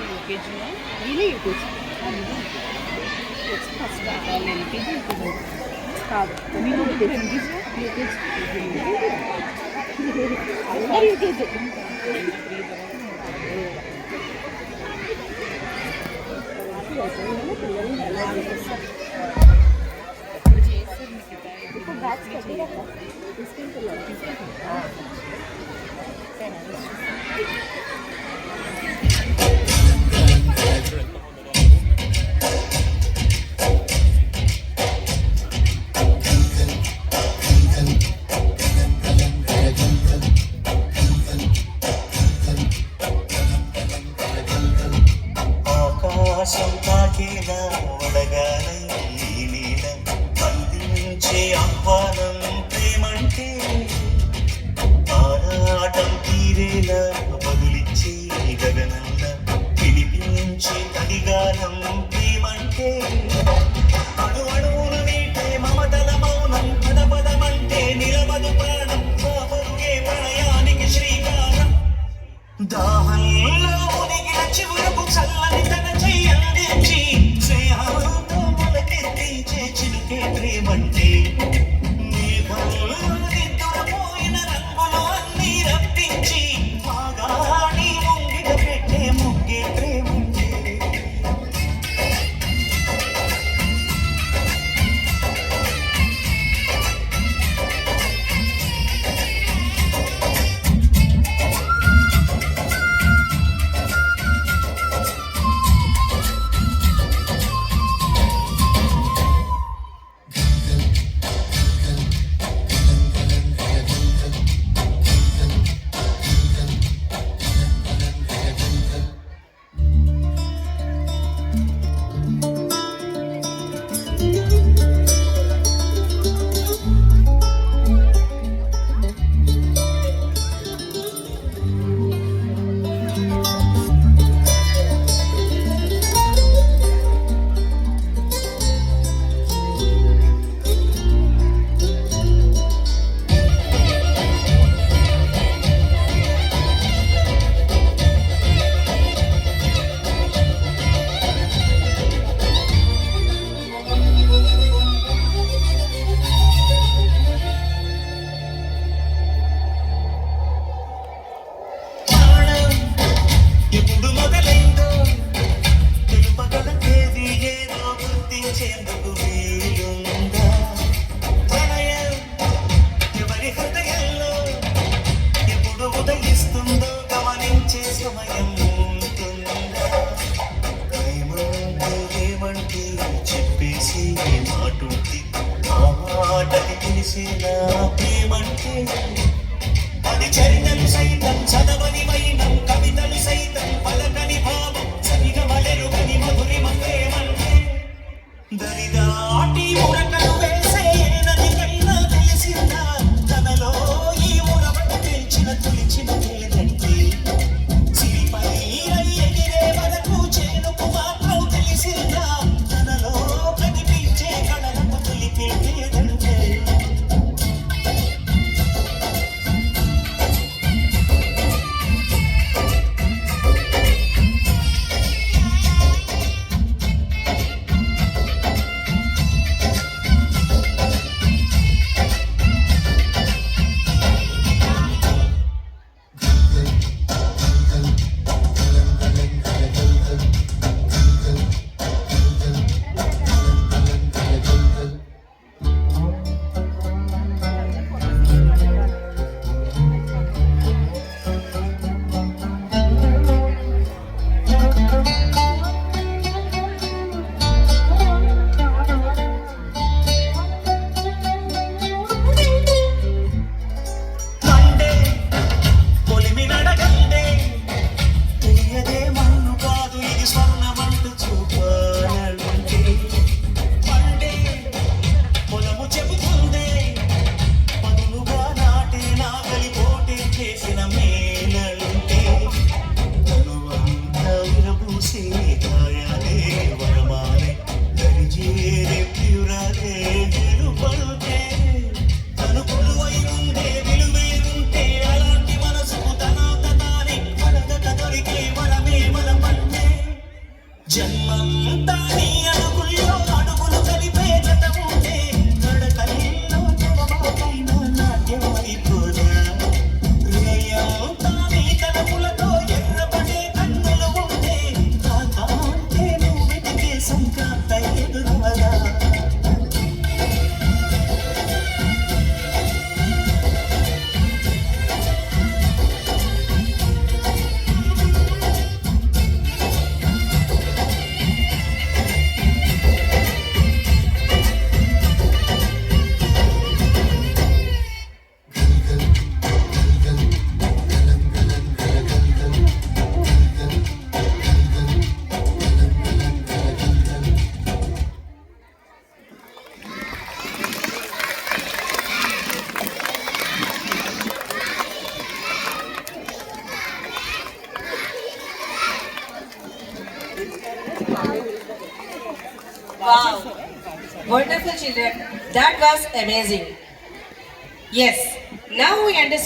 యూకేజీలో నేనే UKG first వాళ్ళు LKG UKG కాదు మీరు యూకేజీ అందరు యూకేజీ ఇప్పుడు బ్యాచ్ కట్టిరక్క తీసుకెళ్తున్నారు ఆకాశం తాకేలా వడగాలై నీడ అందించే ఆహ్వానం ప్రేమంటే ఆరాటం తీరేలా బదులిచ్చే గగనంలా వినిపించే అడిగానం ప్రేమంటే అణు అణువును వీటే మమతల మౌనం పద పదమంటే నిలవదు ప్రాణం సామరుగే ప్రణయానికి శ్రీకారం దాహంలో మునిగిన చివురకు చల్లని తన చెయ్యందించి స్నేహంతో మొలకెత్తించే చిలుకే ప్రేమంటే మేఘంలో నిద్రపోయిన రంగులు అన్నీ రప్పించి మాగాడి ముంగిట పెట్టే ముగ్గే ప్రేమంటే ఎప్పుడు మొదలైందో తెలుపగల తేదీ ఏదో గుర్తించేందుకు వీలుందా ప్రణయం ఎవరి హృదయంలో ఎప్పుడు ఉదయిస్తుందో గమనించే సమయం ఉంటుందా ప్రేమంటే ఏమంటే చెప్పేసి మాటుంది ఆ మాటకి తెలిసేనా ప్రేమంటే అది చరితలు సైతం చదవని వైనం కవితలు సైతం పలకని భావం సరిగమలెరుగని మధురిమ ప్రేమంటే దరిదాటి ఉరకలు వేసే నది కైనా తెలిసిందా తనలో ఈ ఉరవట పెంచిన తులిచిన లేదంటే సిరిపై Wow. Wonderful children. That was amazing. Yes. Now we understood